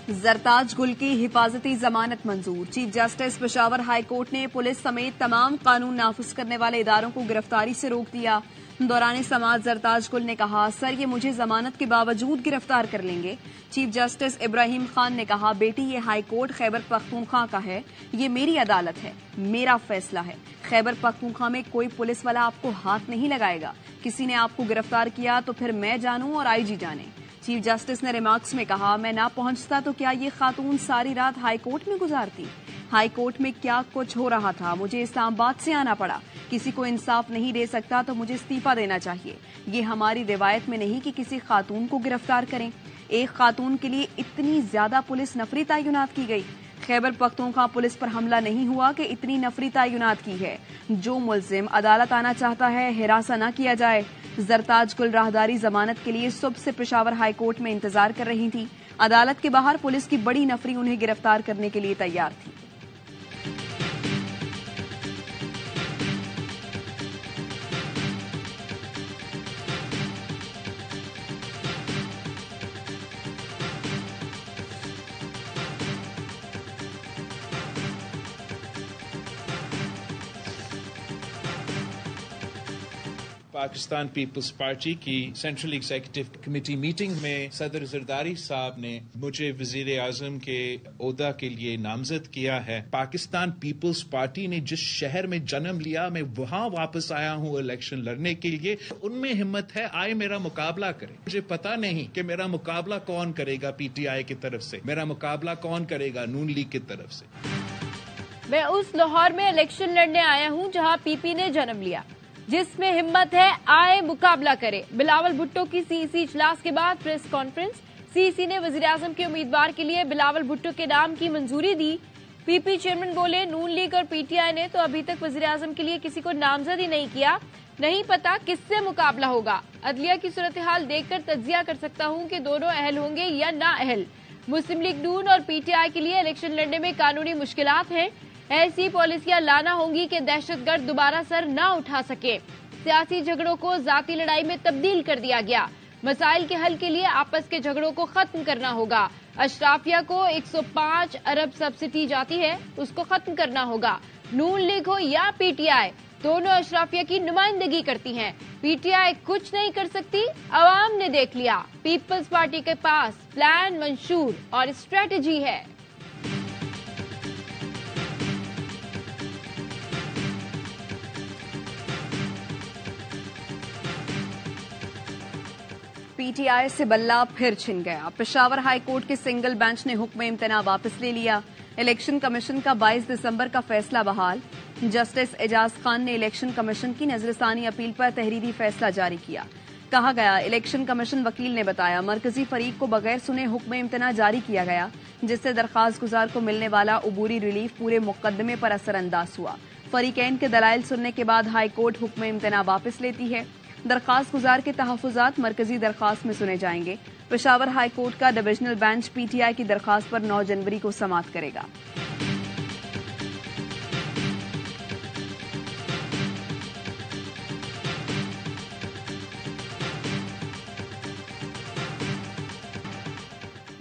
जरताज गुल की हिफाजती जमानत मंजूर। Chief justice Peshawar high court ने पुलिस समेत तमाम कानून नाफिज करने वाले इदारों को गिरफ्तारी से रोक दिया। दौरान समाअत जरताज गुल ने कहा, सर ये मुझे जमानत के बावजूद गिरफ्तार कर लेंगे। चीफ जस्टिस इब्राहिम खान ने कहा, बेटी ये हाई कोर्ट खैबर पख्तूनख्वा का है, ये मेरी अदालत है, मेरा फैसला है। खैबर पख्तूनख्वा में कोई पुलिस वाला आपको हाथ नहीं लगाएगा। किसी ने आपको गिरफ्तार किया तो फिर मैं जानूं और आईजी जाने। चीफ जस्टिस ने रिमार्क्स में कहा, मैं ना पहुंचता तो क्या ये खातून सारी रात हाई कोर्ट में गुजारती? हाई कोर्ट में क्या कुछ हो रहा था, मुझे इस्लामाबाद से आना पड़ा। किसी को इंसाफ नहीं दे सकता तो मुझे इस्तीफा देना चाहिए। ये हमारी रिवायत में नहीं कि किसी खातून को गिरफ्तार करें। एक खातून के लिए इतनी ज्यादा पुलिस नफरी तैनात की गई। खैबर पख्तूनख्वा पुलिस पर हमला नहीं हुआ कि इतनी नफरी तैनात की है। जो मुल्जिम अदालत आना चाहता है हिरासा न किया जाए। जरताज गुल राहदारी जमानत के लिए सुबह से पेशावर हाई कोर्ट में इंतजार कर रही थी। अदालत के बाहर पुलिस की बड़ी नफरी उन्हें गिरफ्तार करने के लिए तैयार थी। पाकिस्तान पीपल्स पार्टी की सेंट्रल एग्जीक्यूटिव कमेटी मीटिंग में सदर जरदारी साहब ने मुझे वजीर आजम के ओहदा के लिए नामजद किया है। पाकिस्तान पीपल्स पार्टी ने जिस शहर में जन्म लिया, मैं वहां वापस आया हूं इलेक्शन लड़ने के लिए। उनमें हिम्मत है, आए मेरा मुकाबला करें। मुझे पता नहीं कि मेरा मुकाबला कौन करेगा पीटीआई की तरफ से, मेरा मुकाबला कौन करेगा नून लीग की तरफ से। मैं उस लाहौर में इलेक्शन लड़ने आया हूं जहां पीपी ने जन्म लिया। जिसमें हिम्मत है आए मुकाबला करे। बिलावल भुट्टो की सीईसी इजलास के बाद प्रेस कॉन्फ्रेंस। सीईसी ने वजीर आजम के उम्मीदवार के लिए बिलावल भुट्टो के नाम की मंजूरी दी। पीपी चेयरमैन बोले, नून लीग और पीटीआई ने तो अभी तक वजीर आजम के लिए किसी को नामजद ही नहीं किया। नहीं पता किससे मुकाबला होगा। अदलिया की सूरत हाल देखकर तज्जिया कर सकता हूं कि दोनों अहल होंगे या ना अहल। मुस्लिम लीग नून और पीटीआई के लिए इलेक्शन लड़ने में कानूनी मुश्किलात हैं। ऐसी पॉलिसियां लाना होंगी कि दहशतगर्द दोबारा सर न उठा सके। सियासी झगड़ों को जाती लड़ाई में तब्दील कर दिया गया। मसाइल के हल के लिए आपस के झगड़ों को खत्म करना होगा। अशराफिया को 105 अरब सब्सिडी जाती है, उसको खत्म करना होगा। नून लीग हो या पीटीआई, दोनों अशराफिया की नुमाइंदगी करती हैं। पीटीआई कुछ नहीं कर सकती, अवाम ने देख लिया। पीपल्स पार्टी के पास प्लान, मंशूर और स्ट्रेटजी है। पीटीआई से बल्ला फिर छिन गया। पेशावर हाई कोर्ट के सिंगल बेंच ने हुक्म इम्तना वापस ले लिया। इलेक्शन कमीशन का 22 दिसंबर का फैसला बहाल। जस्टिस एजाज खान ने इलेक्शन कमीशन की नजरसानी अपील पर तहरीरी फैसला जारी किया। कहा गया, इलेक्शन कमीशन वकील ने बताया, मरकजी फरीक को बगैर सुने हुक्म इम्तना जारी किया गया, जिससे दरखास्त गुजार को मिलने वाला उबूरी रिलीफ पूरे मुकदमे पर असरअंदाज हुआ। फरीकैन के दलाइल सुनने के बाद हाई कोर्ट हुक्म इम्तना वापस लेती है। दरखास्त गुजार के तहफुजात मरकजी दरखास्त में सुने जाएंगे। पेशावर हाई कोर्ट का डिविजनल बेंच पीटीआई की दरखास्त पर 9 जनवरी को समाअत करेगा।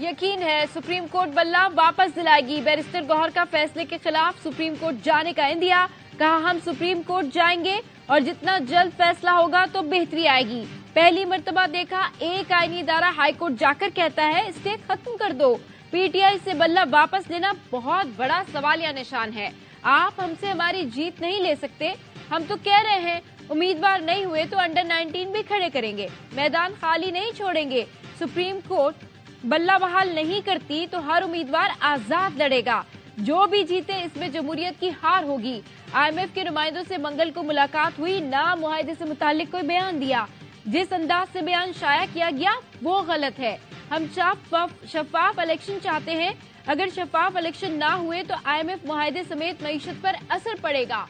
यकीन है सुप्रीम कोर्ट बल्ला वापस दिलाएगी। बैरिस्टर गौहर का फैसले के खिलाफ सुप्रीम कोर्ट जाने का इंदिया। कहा, हम सुप्रीम कोर्ट जाएंगे और जितना जल्द फैसला होगा तो बेहतरी आएगी। पहली मर्तबा देखा एक आईनी इदारा हाई कोर्ट जाकर कहता है इसे खत्म कर दो। पीटीआई से बल्ला वापस लेना बहुत बड़ा सवालिया निशान है। आप हमसे हमारी जीत नहीं ले सकते। हम तो कह रहे हैं उम्मीदवार नहीं हुए तो अंडर 19 भी खड़े करेंगे, मैदान खाली नहीं छोड़ेंगे। सुप्रीम कोर्ट बल्ला बहाल नहीं करती तो हर उम्मीदवार आजाद लड़ेगा। जो भी जीते इसमें जमहूरियत की हार होगी। आईएमएफ के नुमाइंदों से मंगल को मुलाकात हुई, ना मुआहदे से मुतालिक कोई बयान दिया। जिस अंदाज से बयान शाया किया गया वो गलत है। हम शफाफ इलेक्शन चाहते हैं। अगर शफाफ इलेक्शन ना हुए तो आईएमएफ मुआहदे समेत मईशत पर असर पड़ेगा।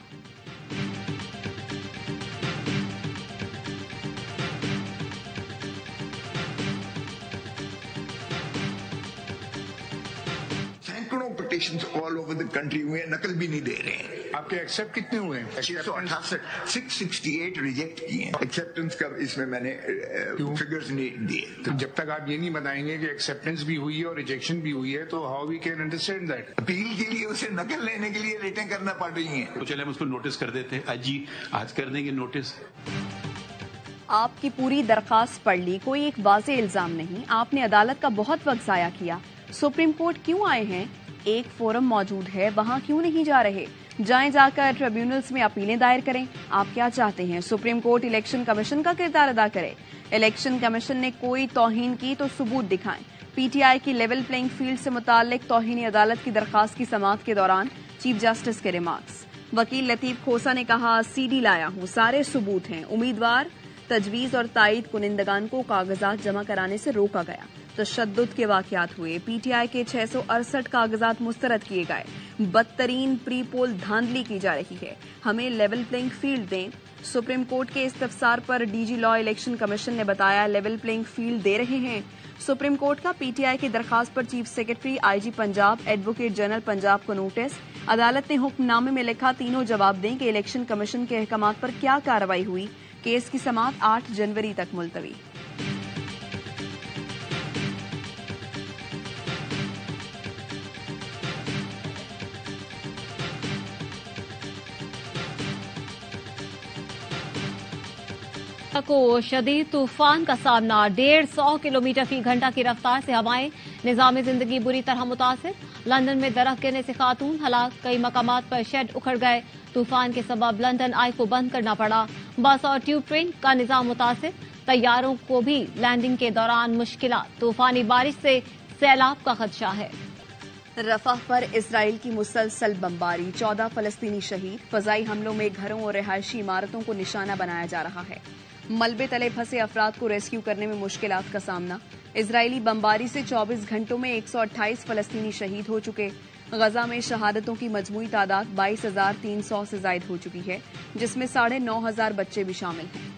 सैकड़ों डिपोर्टेशंस ऑल ओवर द कंट्री हुए, नकल भी नहीं दे रहे हैं। आपके एक्सेप्ट कितने हुए हैं? 668 रिजेक्ट किए हैं। एक्सेप्टेंस का इसमें मैंने फिगर्स नहीं दिए। तो जब तक आप ये नहीं बताएंगे कि एक्सेप्टेंस भी हुई है और रिजेक्शन भी हुई है, तो how we can understand that? Appeal के लिए उसे नकल लेने के लिए रेटें करना पड़ रही हैं। तो चले हम उसको नोटिस कर देते हैं। आज कर देंगे नोटिस। आपकी पूरी दरखास्त पढ़ ली, कोई एक वाज़ेह इल्जाम नहीं। आपने अदालत का बहुत वक्त जाया किया। सुप्रीम कोर्ट क्यों आए हैं? एक फोरम मौजूद है, वहां क्यों नहीं जा रहे? जाएं, जाकर ट्रिब्यूनल्स में अपीलें दायर करें। आप क्या चाहते हैं? सुप्रीम कोर्ट इलेक्शन कमीशन का किरदार अदा करे। इलेक्शन कमीशन ने कोई तौहीन की तो सबूत दिखाएं। पीटीआई की लेवल प्लेइंग फील्ड से मुताल्लिक तौहीनी अदालत की दरखास्त की समाअत के दौरान चीफ जस्टिस के रिमार्क्स। वकील लतीफ खोसा ने कहा, सीडी लाया हूं, सारे सबूत हैं। उम्मीदवार, तजवीज और तायद कुनिंदगान को कागजात जमा कराने से रोका गया। तशद्दुद के वाकयात हुए। पीटीआई के 668 कागजात मुस्तरद किए गए। बदतरीन प्री पोल धांधली की जा रही है। हमें लेवल प्लेइंग फील्ड दें। सुप्रीम कोर्ट के इस्तफसार पर डीजी लॉ इलेक्शन कमीशन ने बताया लेवल प्लेइंग फील्ड दे रहे हैं। सुप्रीम कोर्ट का पीटीआई की दरखास्त पर chief secretary, IG Punjab, advocate general Punjab को नोटिस। अदालत ने हुक्मनामे में लिखा, तीनों जवाब दें कि इलेक्शन कमीशन के अहकामात पर क्या कार्रवाई हुई। केस की समाअत 8 जनवरी तक मुलतवी। को शदीद तूफान का सामना। 150 किलोमीटर फी घंटा की रफ्तार से हवाएं, निजाम जिंदगी बुरी तरह मुतासिर। लंदन में दरख्त गिरने से खातून हलाक, कई मकामात पर शेड उखड़ गए। तूफान के सबब लंदन आई को बंद करना पड़ा। बस और ट्यूब ट्रेन का निजाम मुतासिर। तैयारों को भी लैंडिंग के दौरान मुश्किलात। तूफानी बारिश से सैलाब का खदशा है। रफाह पर इसराइल की मुसलसल बमबारी, 14 फलस्तीनी शहीद। फजाई हमलों में घरों और रिहायशी इमारतों को निशाना बनाया जा रहा है। मलबे तले फंसे अफराद को रेस्क्यू करने में मुश्किलात का सामना। इजरायली बमबारी से 24 घंटों में 128 फलस्तीनी शहीद हो चुके। गजा में शहादतों की मजमूई तादाद 22,300 से जायद हो चुकी है, जिसमें 9,500 बच्चे भी शामिल हैं।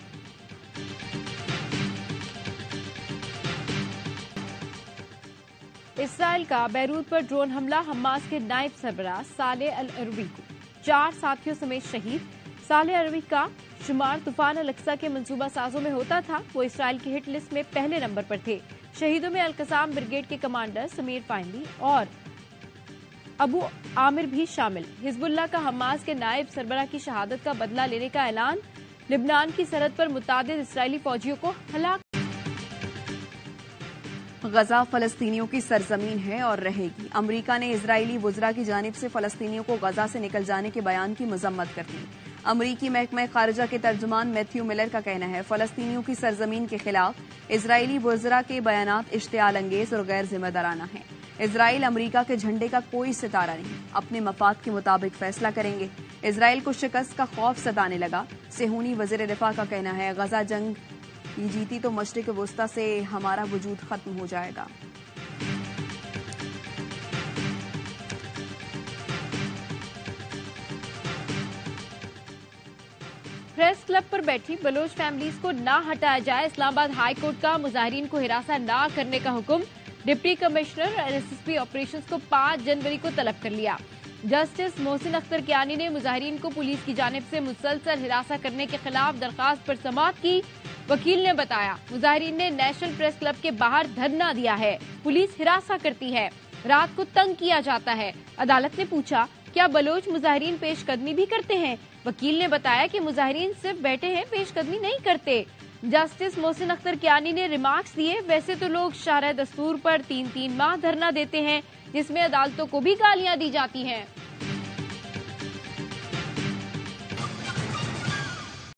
इसराइल का बैरूत पर ड्रोन हमला, हमास के नायब सरबराह सालेह अल अरवी को 4 साथियों समेत शहीद। सालेह अरवी का शुमार तूफान अल-अक्सा के मंसूबा साजों में होता था। वो इसराइल की हिट लिस्ट में पहले नंबर पर थे। शहीदों में अल-कसाम ब्रिगेड के कमांडर समीर फाइंदी और अबू आमिर भी शामिल। हिजबुल्लाह का हमास के नायब सरबराह की शहादत का बदला लेने का ऐलान। लिबनान की सरहद पर मुतादिद इसराइली फौजियों को हलाक। गजा फलस्तीनियों की सरजमीन है और रहेगी। अमरीका ने इजरायली वुज़रा की जानिब से फलस्तीनियों को गजा से निकल जाने के बयान की मजम्मत कर दी। अमरीकी महकमा खारजा के तर्जुमान मैथ्यू मिलर का कहना है, फलस्तीनियों की सरजमीन के खिलाफ इजरायली वुज़रा के बयानात इश्तियाल अंगेज और गैर जिम्मेदाराना है। इजराइल अमरीका के झंडे का कोई सितारा नहीं, अपने मफाद के मुताबिक फैसला करेंगे। इजराइल को शिकस्त का खौफ सताने लगा। सेहूनी वज़ीर दिफा का कहना है, गजा जंग जीती तो मशरिक वस्ता से हमारा वजूद खत्म हो जाएगा। प्रेस क्लब पर बैठी बलोच फैमिलीज को ना हटाया जाए। इस्लामाबाद हाई कोर्ट का मुजाहिरीन को हिरासा ना करने का हुक्म। डिप्टी कमिश्नर एसएसपी ऑपरेशंस को 5 जनवरी को तलब कर लिया। जस्टिस मोहसिन अख्तर कियानी ने मुजाहिरीन को पुलिस की जानिब से मुसलसल हिरासा करने के खिलाफ दरखास्त पर समाअत की। वकील ने बताया, मुजाहिरीन ने नेशनल प्रेस क्लब के बाहर धरना दिया है। पुलिस हिरासा करती है, रात को तंग किया जाता है। अदालत ने पूछा, क्या बलोच मुजाहिरीन पेशकदमी भी करते हैं? वकील ने बताया कि मुजाहिरीन सिर्फ बैठे हैं, पेशकदमी नहीं करते। जस्टिस मोहसिन अख्तर कियानी ने रिमार्क्स दिए, वैसे तो लोग शारह दस्तूर पर 3-3 माह धरना देते हैं, जिसमें अदालतों को भी गालियां दी जाती हैं।